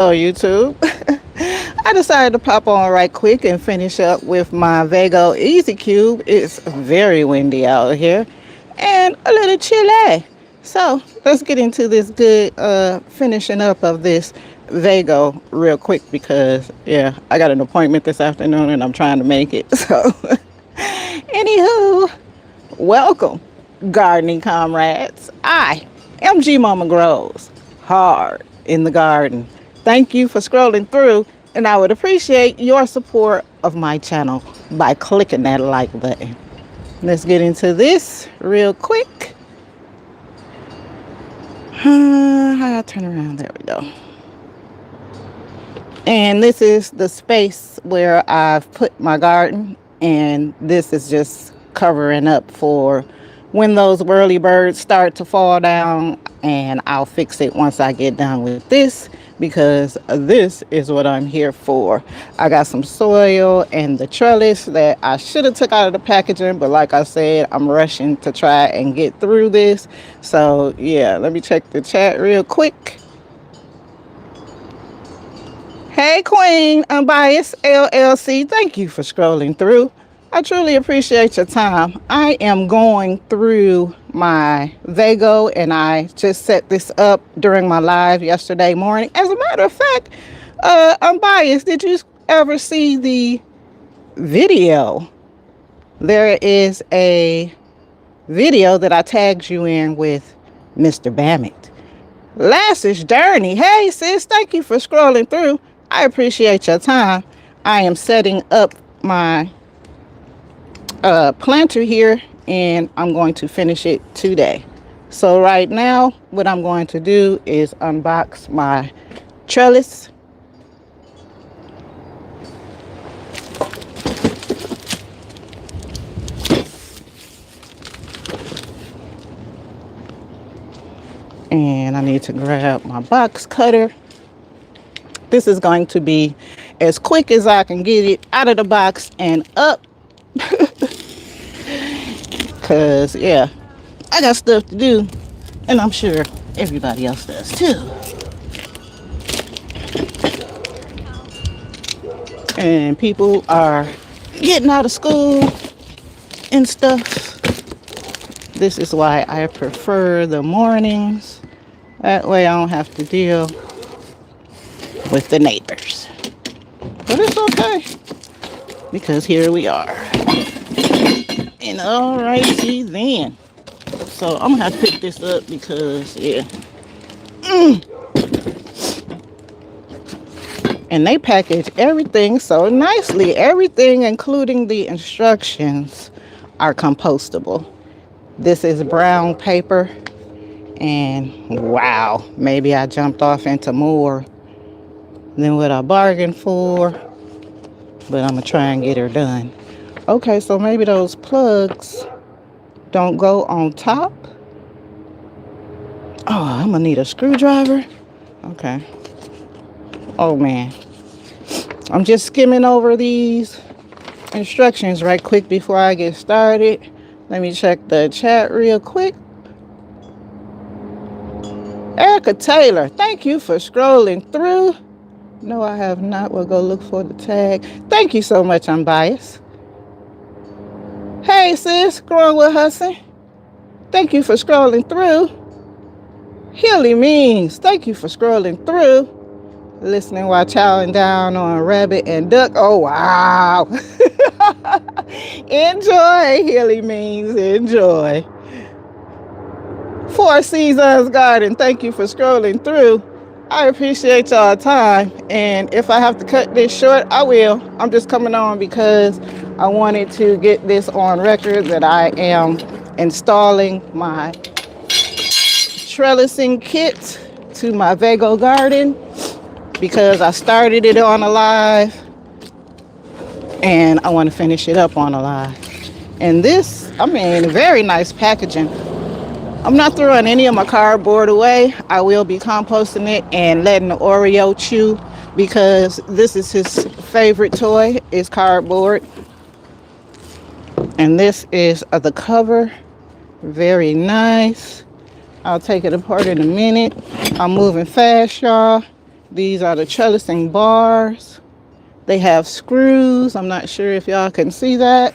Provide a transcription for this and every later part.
Hello, YouTube. I decided to pop on right quick and finish up with my Vago Easy Cube. It's very windy out here and a little chilly. So let's get into this good finishing up of this Vago real quick because, yeah, I got an appointment this afternoon and I'm trying to make it. So, anywho, welcome, gardening comrades. I am GMama Growz Hard in the Garden. Thank you for scrolling through, and I would appreciate your support of my channel by clicking that like button. Let's get into this real quick. How do I turn around? There we go. And this is the space where I've put my garden, and this is just covering up for when those whirly birds start to fall down, and I'll fix it once I get done with this because this is what I'm here for. I got some soil and the trellis that I should have took out of the packaging, but like I said, I'm rushing to try and get through this. So yeah, let me check the chat real quick. Hey Queen Unbiased LLC, thank you for scrolling through. I truly appreciate your time. I am going through my Vago and I just set this up during my live yesterday morning. As a matter of fact, Unbiased, did you ever see the video? There is a video that I tagged you in with Mr. Bammett. Lassish Durney, hey sis, thank you for scrolling through. I appreciate your time. I am setting up my planter here and I'm going to finish it today. So right now what I'm going to do is unbox my trellis. And I need to grab my box cutter. This is going to be as quick as I can get it out of the box and up. Because, yeah, I got stuff to do. And I'm sure everybody else does too. And people are getting out of school and stuff. This is why I prefer the mornings. That way I don't have to deal with the neighbors. But it's okay, because here we are. And alrighty then. So I'm gonna have to pick this up because, yeah. And they package everything so nicely. Everything, including the instructions, are compostable. This is brown paper. And wow, maybe I jumped off into more than what I bargained for, but I'm gonna try and get her done. Okay, so maybe those plugs don't go on top. Oh, I'm gonna need a screwdriver. Okay. Oh man, I'm just skimming over these instructions right quick before I get started. Let me check the chat real quick. Erica Taylor, thank you for scrolling through. No, I have not. We'll go look for the tag. Thank you so much, Unbiased. Hey, sis, Growing with Hussin'. Thank you for scrolling through. Hilly Means, thank you for scrolling through. Listening while chowing down on rabbit and duck. Oh, wow. Enjoy, Hilly Means, enjoy. Four Seasons Garden, thank you for scrolling through. I appreciate y'all time, and if I have to cut this short, I will. I'm just coming on because I wanted to get this on record that I am installing my trellising kit to my Vago garden because I started it on a live and I want to finish it up on a live. And this, I mean, very nice packaging. I'm not throwing any of my cardboard away. I will be composting it and letting the Oreo chew because this is his favorite toy, is cardboard. And this is the cover. Very nice. I'll take it apart in a minute. I'm moving fast, y'all. These are the trellising bars. They have screws. I'm not sure if y'all can see that.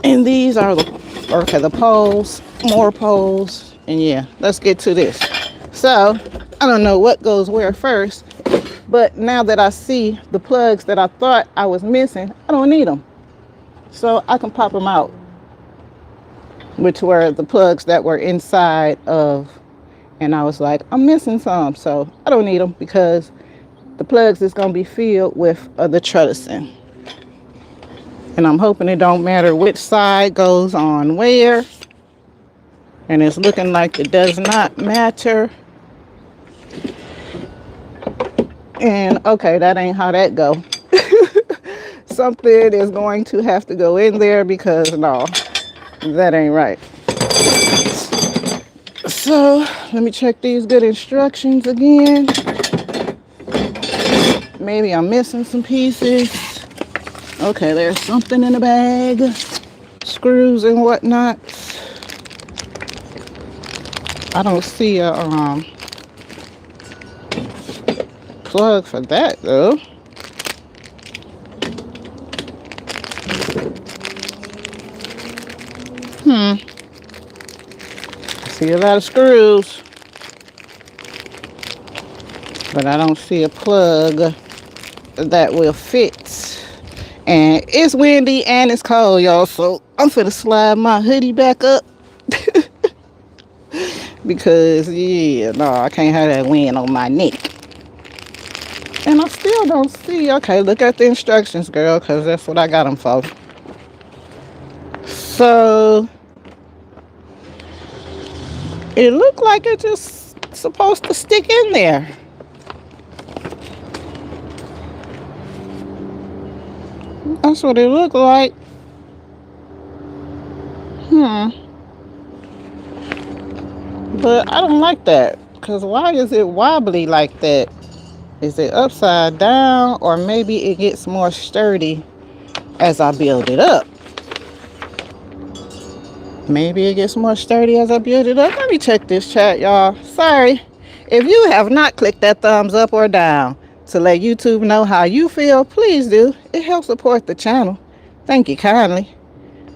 And these are the poles, more poles. And yeah, let's get to this. So, I don't know what goes where first, but now that I see the plugs that I thought I was missing, I don't need them. So I can pop them out, which were the plugs that were inside of, and I was like, I'm missing some. So I don't need them because the plugs is going to be filled with the trellising. And I'm hoping it don't matter which side goes on where. And it's looking like it does not matter. And okay, that ain't how that go. Something is going to have to go in there because no, that ain't right. So let me check these good instructions again. Maybe I'm missing some pieces. Okay, there's something in the bag. Screws and whatnot. I don't see a plug for that though. I see a lot of screws, but I don't see a plug that will fit. And it's windy and it's cold, y'all, so I'm finna slide my hoodie back up. Because yeah, no, I can't have that wind on my neck. And I still don't see. Okay, look at the instructions, girl, because that's what I got them for. So it looked like it's just supposed to stick in there. That's what it looked like. But I don't like that. Because why is it wobbly like that? Is it upside down? Or maybe it gets more sturdy as I build it up. Maybe it gets more sturdy as I build it up. Let me check this chat, y'all. Sorry. If you have not clicked that thumbs up or down to let YouTube know how you feel, please do. It helps support the channel. Thank you kindly.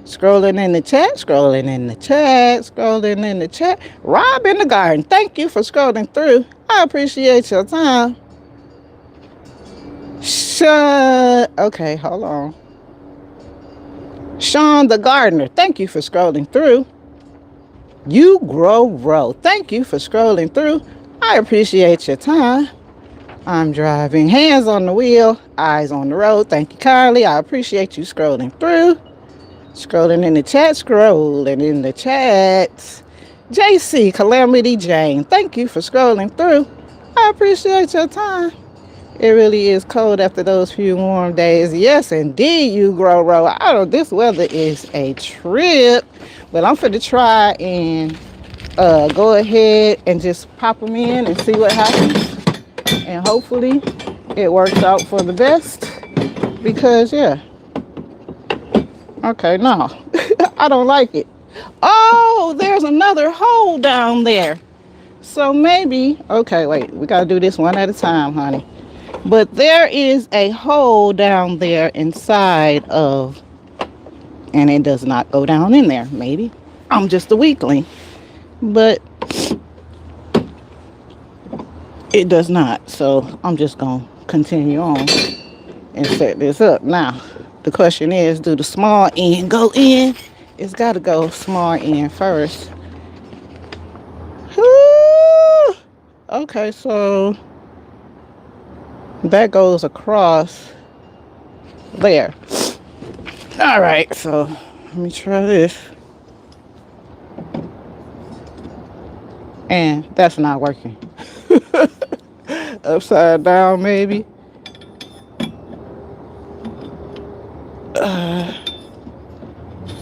Scrolling in the chat, scrolling in the chat, scrolling in the chat. Rob in the garden, thank you for scrolling through. I appreciate your time. Okay, hold on. Sean the gardener, thank you for scrolling through. You grow row, thank you for scrolling through. I appreciate your time. I'm driving, hands on the wheel, eyes on the road. Thank you, Carly. I appreciate you scrolling through. Scrolling in the chat, scrolling in the chat. JC, Calamity Jane, thank you for scrolling through. I appreciate your time. It really is cold after those few warm days. Yes, indeed, you grow row. I don't. This weather is a trip, but I'm finna try and go ahead and just pop them in and see what happens. And hopefully, it works out for the best. Because yeah. Okay, no, I don't like it. Oh, there's another hole down there. So maybe, okay, wait, we gotta do this one at a time, honey. But there is a hole down there inside of, and it does not go down in there. Maybe I'm just a weakling, but it does not. So I'm just gonna continue on and set this up. Now, the question is, do the small end go in? It's gotta go small end first. Okay, so that goes across there. All right, so let me try this. And that's not working. Upside down, maybe.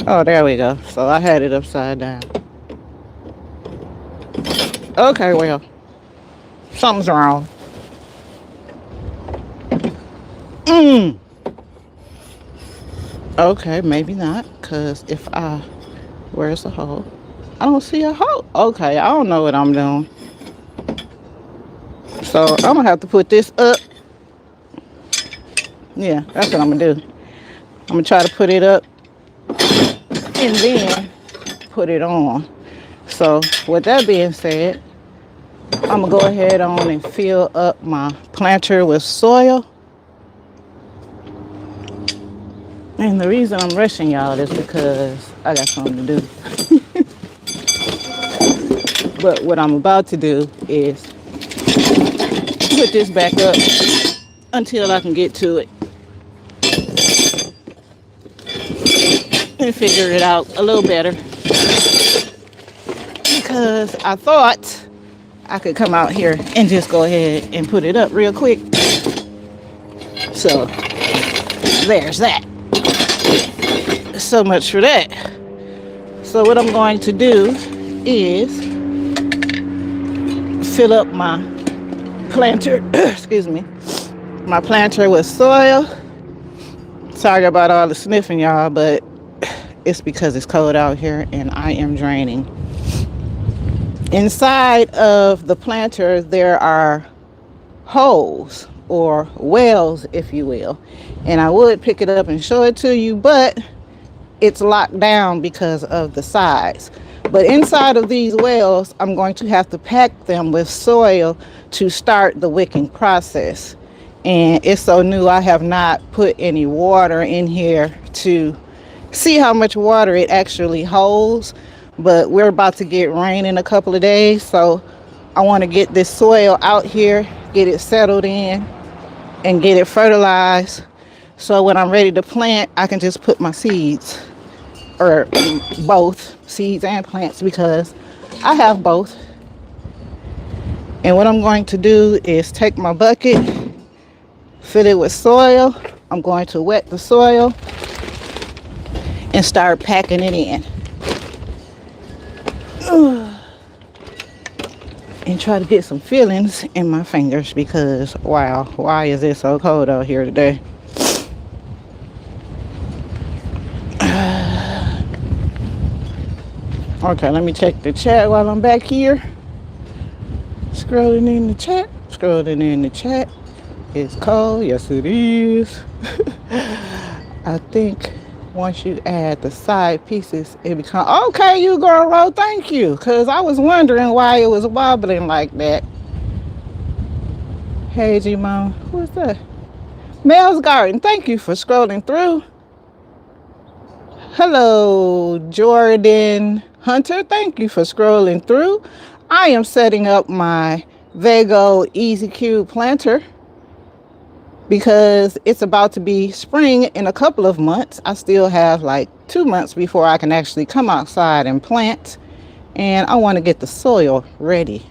Oh, there we go. So I had it upside down. Okay, well, something's wrong. Okay, maybe not, because if where's the hole? I don't see a hole. Okay, I don't know what I'm doing. So So I'm gonna have to put this up. Yeah, that's what I'm gonna do. I'm gonna try to put it up and then put it on. So with that being said, I'm gonna go ahead on and fill up my planter with soil. And the reason I'm rushing y'all is because I got something to do. But what I'm about to do is put this back up until I can get to it and figure it out a little better. Because I thought I could come out here and just go ahead and put it up real quick. So there's that. So much for that. So what I'm going to do is fill up my planter, excuse me, my planter with soil. Sorry about all the sniffing, y'all, but it's because it's cold out here and I am draining. Inside of the planter, there are holes or wells, if you will. And I would pick it up and show it to you, but it's locked down because of the size. But inside of these wells, I'm going to have to pack them with soil to start the wicking process. And it's so new, I have not put any water in here to see how much water it actually holds. But we're about to get rain in a couple of days, so I want to get this soil out here, get it settled in, and get it fertilized. So when I'm ready to plant, I can just put my seeds, or both seeds and plants, because I have both. And what I'm going to do is take my bucket, fill it with soil. I'm going to wet the soil and start packing it in. And try to get some feelings in my fingers because, wow, why is it so cold out here today? Okay, let me check the chat while I'm back here. Scrolling in the chat. It's cold. Yes, it is. I think once you add the side pieces, it becomes okay. You girl, roll. Thank you, because I was wondering why it was wobbling like that. Hey, GMama, who's that? Mel's Garden. Thank you for scrolling through. Hello, Jordan Hunter. Thank you for scrolling through. I am setting up my Vago Easy Cube planter because it's about to be spring in a couple of months. I still have like 2 months before I can actually come outside and plant, and I want to get the soil ready.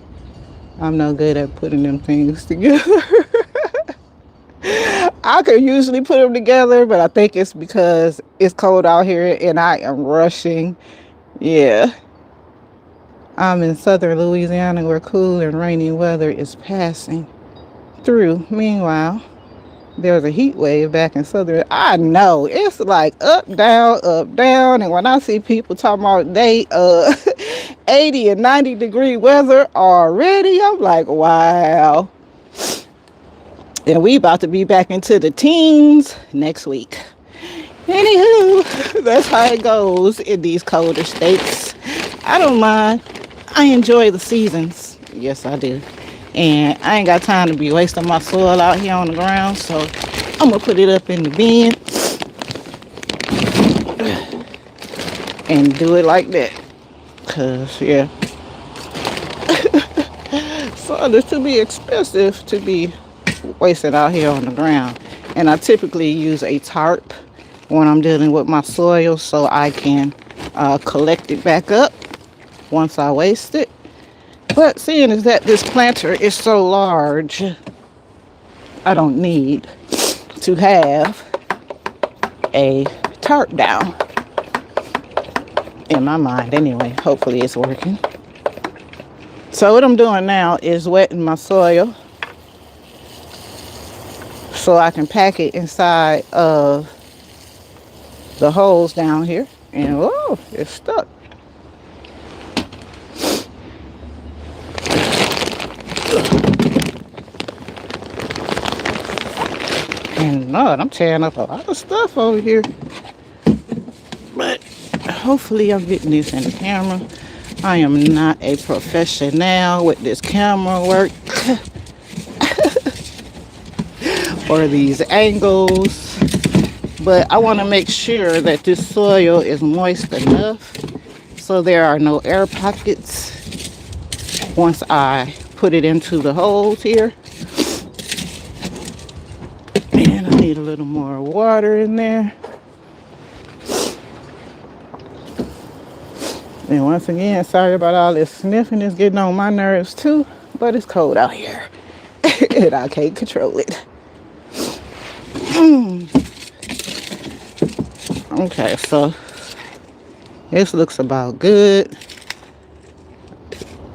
I'm no good at putting them things together. I could usually put them together, but I think it's because it's cold out here and I am rushing. Yeah. I'm in southern Louisiana where cool and rainy weather is passing through. Meanwhile, there's a heat wave back in southern. I know, it's like up, down, and when I see people talking about they 80 and 90 degree weather already, I'm like, wow. And we about to be back into the teens next week. Anywho, that's how it goes in these colder states. I don't mind. I enjoy the seasons. Yes, I do. And I ain't got time to be wasting my soil out here on the ground, so I'm gonna put it up in the bin and do it like that. Cause yeah, soil is to be expensive to be wasted out here on the ground. And I typically use a tarp when I'm dealing with my soil so I can collect it back up once I waste it. But seeing as that this planter is so large, I don't need to have a tarp down. In my mind anyway. Hopefully it's working. So what I'm doing now is wetting my soil so I can pack it inside of the holes down here. And oh, it's stuck. And Lord, I'm tearing up a lot of stuff over here. But hopefully I'm getting this in the camera. I am not a professional with this camera work or these angles. But I want to make sure that this soil is moist enough so there are no air pockets once I put it into the holes here. And I need a little more water in there. And once again, sorry about all this sniffing. It's getting on my nerves too, but it's cold out here and I can't control it. Okay, so this looks about good.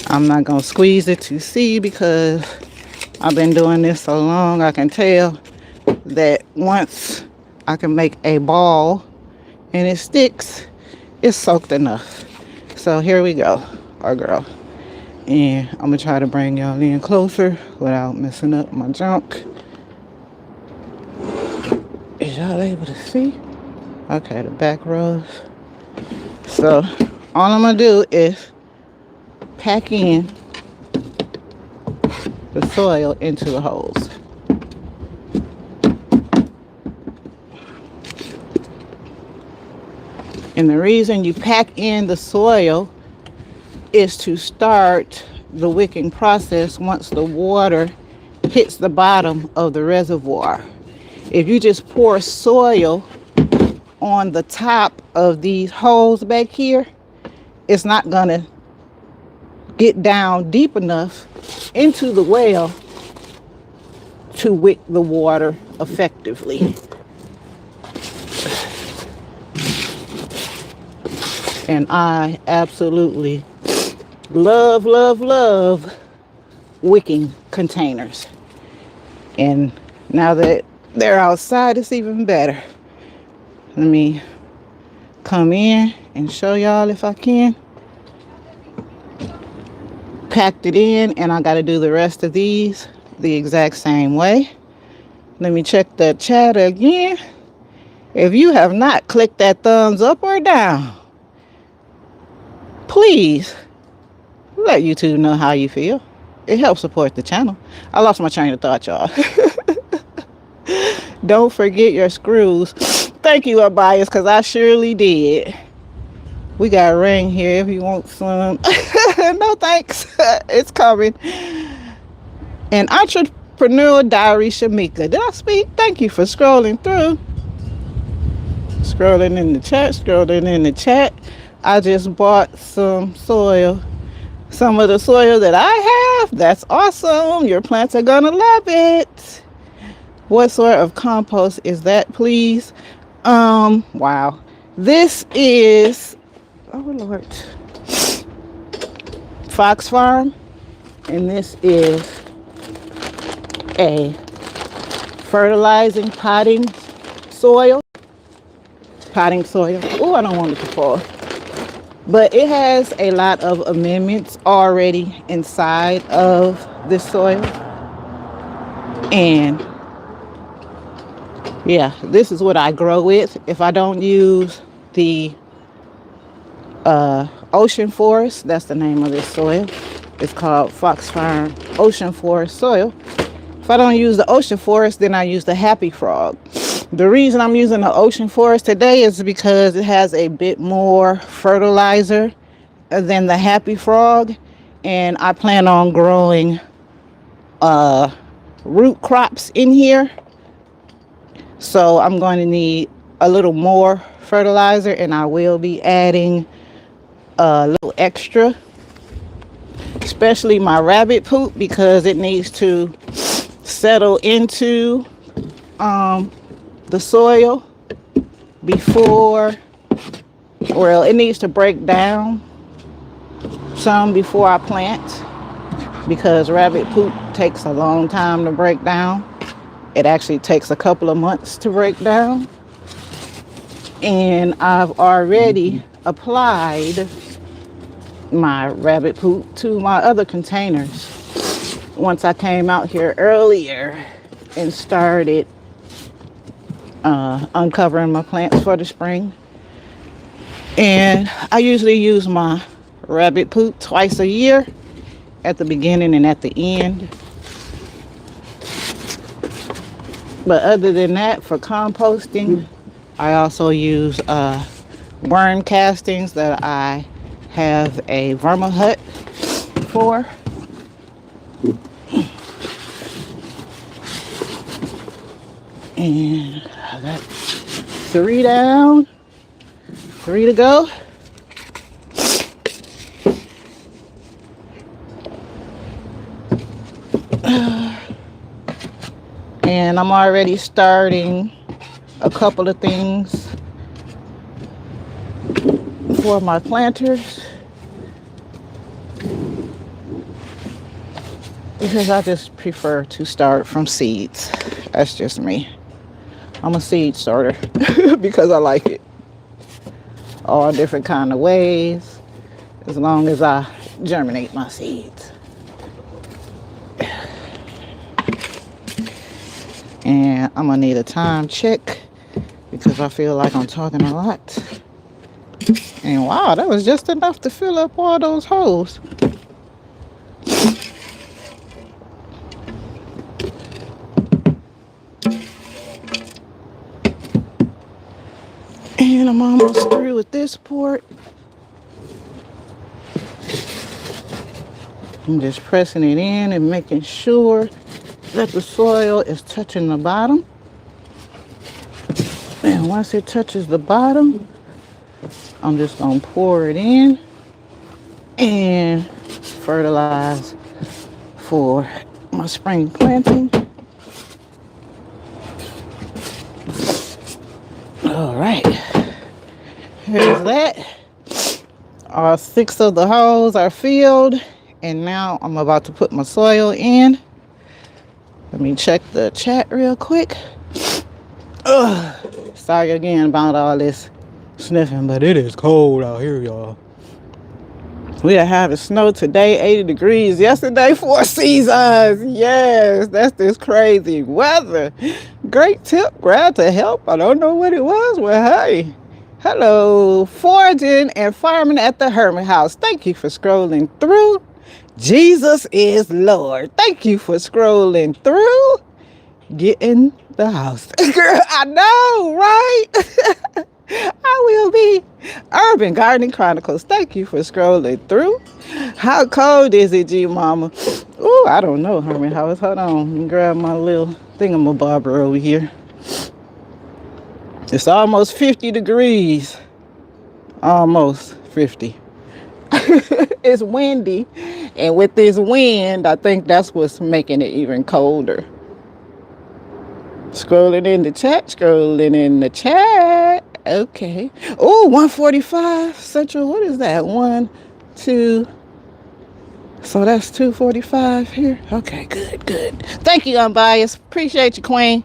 I'm not gonna squeeze it to see because I've been doing this so long. I can tell that once I can make a ball and it sticks, it's soaked enough. So here we go, our girl. And I'm gonna try to bring y'all in closer without messing up my junk. Is y'all able to see? Okay, the back rows. So all I'm gonna do is pack in the soil into the holes. And the reason you pack in the soil is to start the wicking process once the water hits the bottom of the reservoir. If you just pour soil on the top of these holes back here, it's not gonna get down deep enough into the well to wick the water effectively. And I absolutely love, love, love wicking containers. And now that they're outside, it's even better. Let me come in and show y'all if I can. Packed it in, and I got to do the rest of these the exact same way. Let me check the chat again. If you have not clicked that thumbs up or down, please let YouTube know how you feel. It helps support the channel. I lost my train of thought, y'all. Don't forget your screws. Thank you, Abias, because I surely did. We got rain here if you want some. No thanks. It's coming. And Entrepreneur Diary Shamika. Did I speak? Thank you for scrolling through. Scrolling in the chat. I just bought some soil. Some of the soil that I have. That's awesome. Your plants are gonna love it. What sort of compost is that, please? Wow. This is, oh Lord, Fox Farm. And this is a fertilizing potting soil. Oh, I don't want it to fall. But it has a lot of amendments already inside of this soil. And yeah, this is what I grow with. If I don't use the ocean forest, that's the name of this soil. It's called Fox Farm Ocean Forest soil. If I don't use the ocean forest, then I use the Happy Frog. The reason I'm using the ocean forest today is because it has a bit more fertilizer than the Happy Frog. And I plan on growing root crops in here. So I'm going to need a little more fertilizer, and I will be adding a little extra, especially my rabbit poop, because it needs to settle into the soil before, well, it needs to break down some before I plant, because rabbit poop takes a long time to break down. It actually takes a couple of months to break down. And I've already applied my rabbit poop to my other containers once I came out here earlier and started uncovering my plants for the spring. And I usually use my rabbit poop twice a year, at the beginning and at the end. But other than that, for composting, I also use worm castings that I have a verma hut for. And I got 3 down, 3 to go. And I'm already starting a couple of things for my planters, because I just prefer to start from seeds. That's just me. I'm a seed starter because I like it all different kind of ways, as long as I germinate my seeds. And I'm gonna need a time check because I feel like I'm talking a lot. And wow, that was just enough to fill up all those holes. And I'm almost through with this port. I'm just pressing it in and making sure that the soil is touching the bottom. And once it touches the bottom, I'm just gonna pour it in and fertilize for my spring planting. All right, here's that. All 6 of the holes are filled, and now I'm about to put my soil in. Let me check the chat real quick. Sorry again about all this sniffing, but it is cold out here, y'all. We are having snow today, 80 degrees. Yesterday, 4 seasons. Yes, that's this crazy weather. Great tip, glad to help. I don't know what it was. Well, hey. Hello, foraging and farming at the Hermit House. Thank you for scrolling through. Jesus is Lord. Thank you for scrolling through. Get in the house. Girl, I know, right? I will be. Urban Gardening Chronicles. Thank you for scrolling through. How cold is it, GMama? Oh, I don't know, Hermit House. Hold on. Let me grab my little thingamabobber over here. It's almost 50 degrees. Almost 50. It's windy. And with this wind, I think that's what's making it even colder. Scrolling in the chat, scrolling in the chat. Okay. Oh, 145 Central. What is that? 1, 2. So that's 245 here. Okay, good. Thank you, Unbiased. Appreciate you, Queen.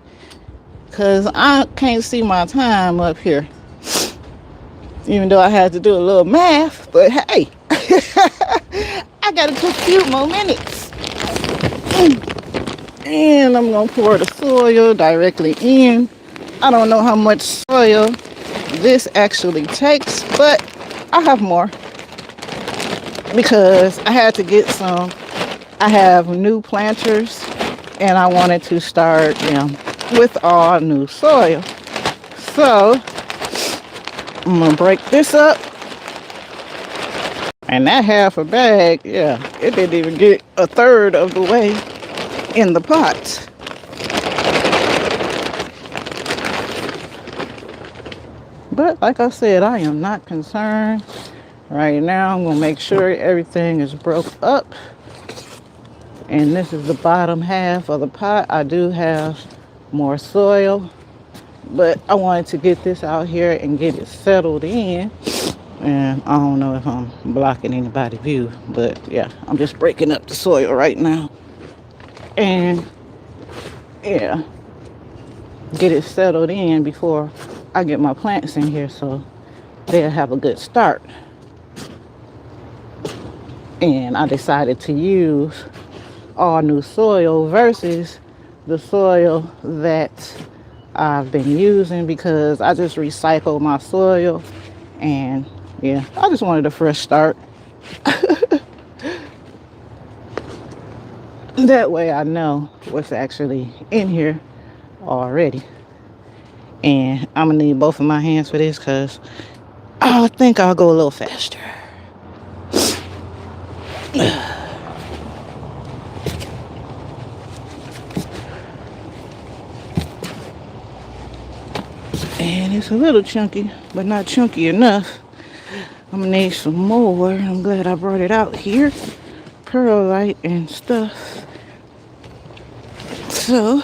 Because I can't see my time up here. Even though I had to do a little math. But hey, I got a few more minutes. And I'm going to pour the soil directly in. I don't know how much soil this actually takes, but I have more because I had to get some. I have new planters and I wanted to start them with all new soil. So I'm going to break this up. And that half a bag, yeah, it didn't even get a third of the way in the pot. But like I said, I am not concerned. Right now, I'm going to make sure everything is broke up. And this is the bottom half of the pot. I do have more soil, but I wanted to get this out here and get it settled in. And I don't know if I'm blocking anybody's view, but yeah, I'm just breaking up the soil right now. And yeah, get it settled in before I get my plants in here so they'll have a good start. And I decided to use all new soil versus the soil that I've been using because I just recycle my soil. And yeah, I just wanted a fresh start. That way I know what's actually in here already. And I'm gonna need both of my hands for this because I think I'll go a little faster. And it's a little chunky, but not chunky enough. I'm gonna need some more. I'm glad I brought it out here. Perlite and stuff. So,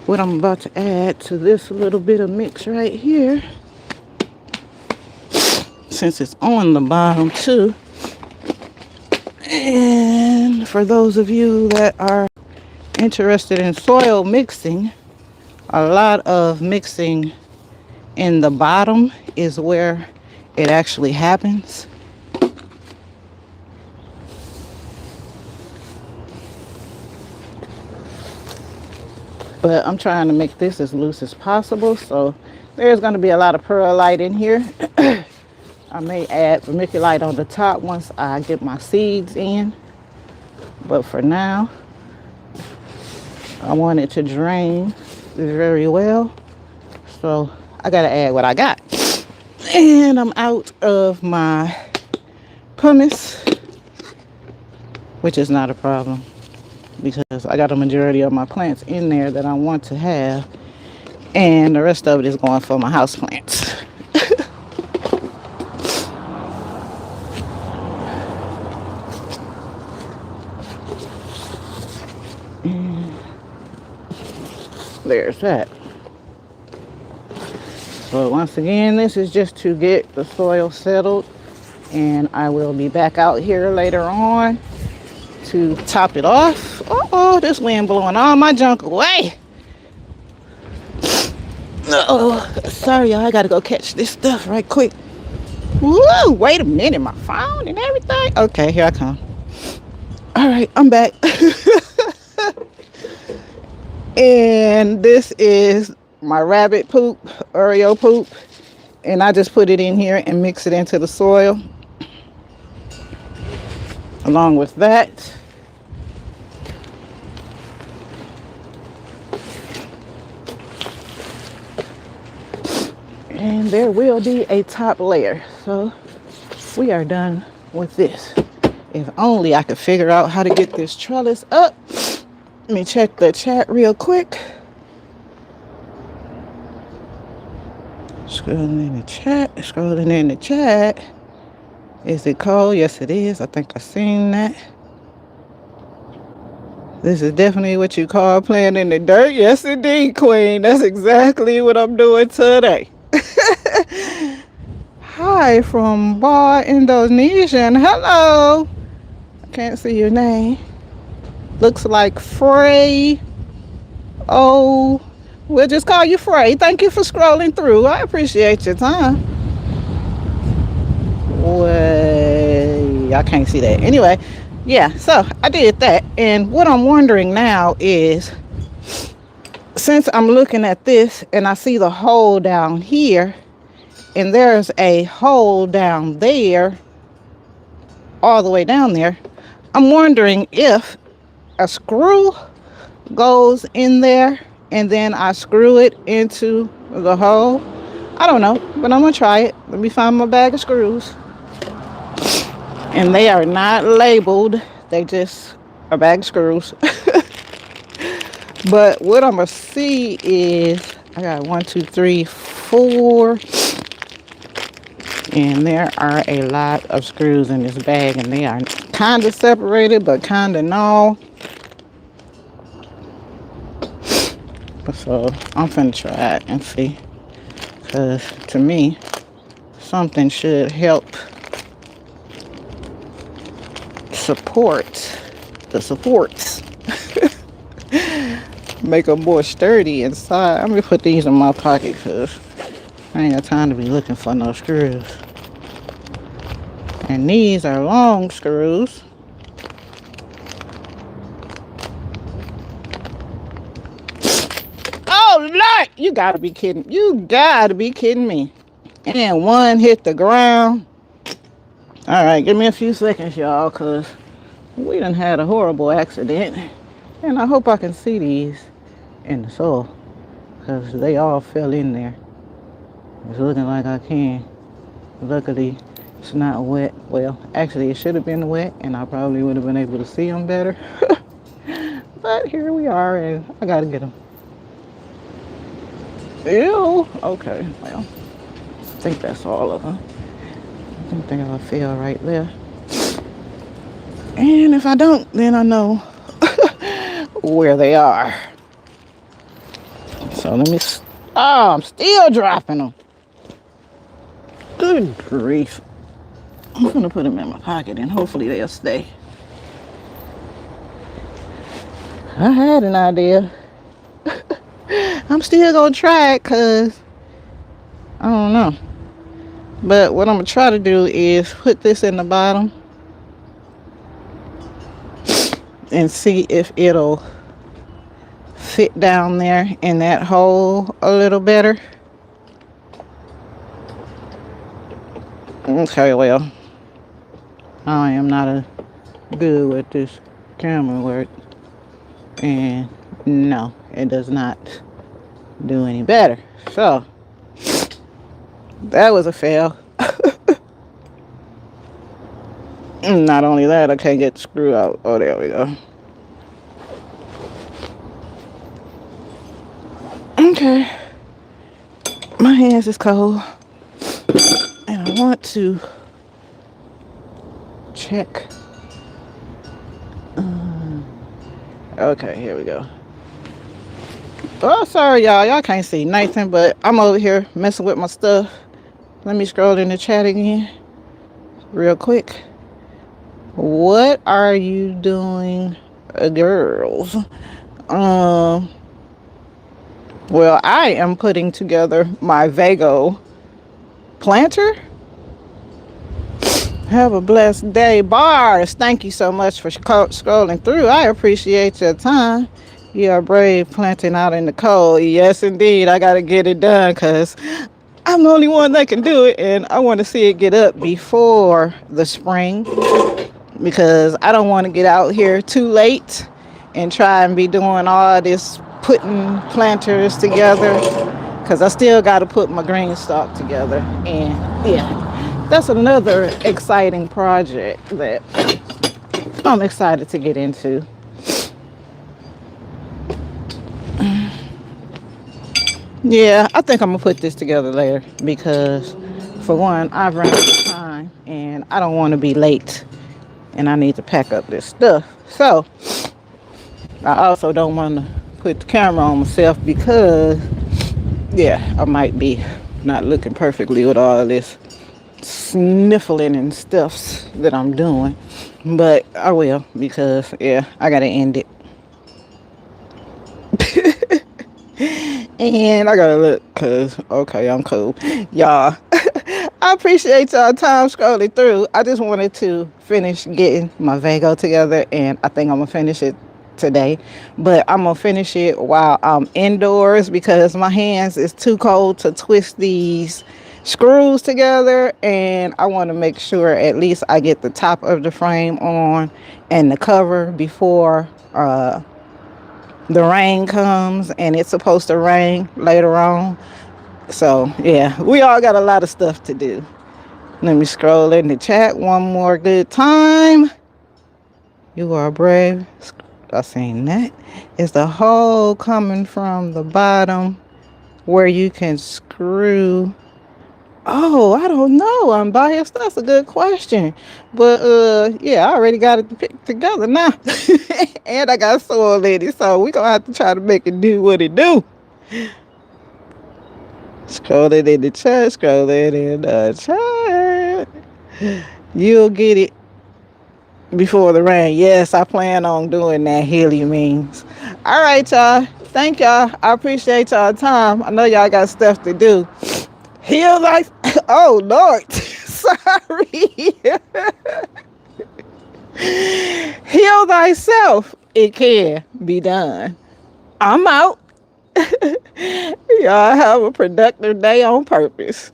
what I'm about to add to this little bit of mix right here, since it's on the bottom too. And for those of you that are interested in soil mixing, a lot of mixing in the bottom is where it actually happens. But I'm trying to make this as loose as possible, so there's going to be a lot of perlite in here. I may add vermiculite on the top once I get my seeds in. But for now, I want it to drain very well. So I got to add what I got. And I'm out of my pumice, which is not a problem because I got a majority of my plants in there that I want to have. And the rest of it is going for my house plants. There's that. So once again, this is just to get the soil settled, and I will be back out here later on to top it off. Oh, this wind blowing all my junk away. Oh, sorry y'all, I gotta go catch this stuff right quick. Whoa, wait a minute, my phone and everything. Okay, here I come. All right, I'm back. And this is my rabbit poop, Oreo poop. And I just put it in here and mix it into the soil. Along with that, and there will be a top layer. So we are done with this. If only I could figure out how to get this trellis up. Let me check the chat real quick. Scrolling in the chat. Is it cold? Yes, it is. I think I seen that. This is definitely what you call playing in the dirt. Yes, indeed, Queen. That's exactly what I'm doing today. Hi from Bar Indonesian. Hello. I can't see your name. Looks like Frey. Oh, we'll just call you Frey. Thank you for scrolling through. I appreciate your time. Way, I can't see that. Anyway, yeah, so I did that. And what I'm wondering now is, since I'm looking at this and I see the hole down here, and there's a hole down there, all the way down there, I'm wondering if a screw goes in there and then I screw it into the hole. I don't know, but I'm gonna try it. Let me find my bag of screws. And they are not labeled, they just a bag of screws. But what I'm gonna see is I got 1, 2, 3, 4, and there are a lot of screws in this bag, and they are kind of separated but kind of no. So I'm finna try it and see, because to me something should help support the supports. Make them more sturdy inside. I'm gonna put these in my pocket because I ain't got time to be looking for no screws. And these are long screws. Oh, Lord! You gotta be kidding. You gotta be kidding me. And one hit the ground. All right, give me a few seconds, y'all, because we done had a horrible accident. And I hope I can see these in the soil, because they all fell in there. It's looking like I can. Luckily, it's not wet. Well, actually, it should have been wet, and I probably would have been able to see them better. But here we are, and I gotta get them. Ew. Okay, well, I think that's all of them. I think they all fell right there. And if I don't, then I know where they are. So let me. Oh, I'm still dropping them. Good grief. I'm gonna put them in my pocket and hopefully they'll stay. I had an idea. I'm still gonna try it because I don't know. But what I'm gonna try to do is put this in the bottom and see if it'll fit down there in that hole a little better. Okay, well, I am not a good with this camera work, and no, it does not do any better. So that was a fail. Not only that, I can't get the screw out. Oh, there we go. Okay, my hands is cold, and I want to check. Okay, here we go. Oh, sorry, y'all. Y'all can't see nothing, but I'm over here messing with my stuff. Let me scroll in the chat again real quick. What are you doing, girls? Well, I am putting together my Vago planter. Have a blessed day. Bars, thank you so much for scrolling through. I appreciate your time. You are brave planting out in the cold. Yes, indeed. I got to get it done because I'm the only one that can do it. And I want to see it get up before the spring because I don't want to get out here too late and try and be doing all this putting planters together because I still got to put my green stock together. And yeah, that's another exciting project that I'm excited to get into. Yeah, I think I'm gonna put this together later because for one, I've run out of time and I don't want to be late and I need to pack up this stuff. So I also don't want to put the camera on myself because yeah, I might be not looking perfectly with all this sniffling and stuffs that I'm doing, but I will because yeah, I gotta end it. And I gotta look because okay, I'm cool, y'all. I appreciate y'all time scrolling through. I just wanted to finish getting my Vago together, and I think I'm gonna finish it today, but I'm gonna finish it while I'm indoors because my hands is too cold to twist these screws together, and I want to make sure at least I get the top of the frame on and the cover before the rain comes, and it's supposed to rain later on. So yeah, we all got a lot of stuff to do. Let me scroll in the chat one more good time. You are brave. I seen that. Is the hole coming from the bottom where you can screw? Oh, I don't know. I'm biased. That's a good question. But yeah, I already got it picked together now. And I got soil in it. So we're gonna have to try to make it do what it do. Scroll it in the chat, scroll it in the chat. You'll get it before the rain. Yes, I plan on doing that, helium means. All right, y'all. Thank y'all. I appreciate y'all time. I know y'all got stuff to do. Heal life. Oh, Lord. Sorry. Heal thyself. It can be done. I'm out. Y'all have a productive day on purpose.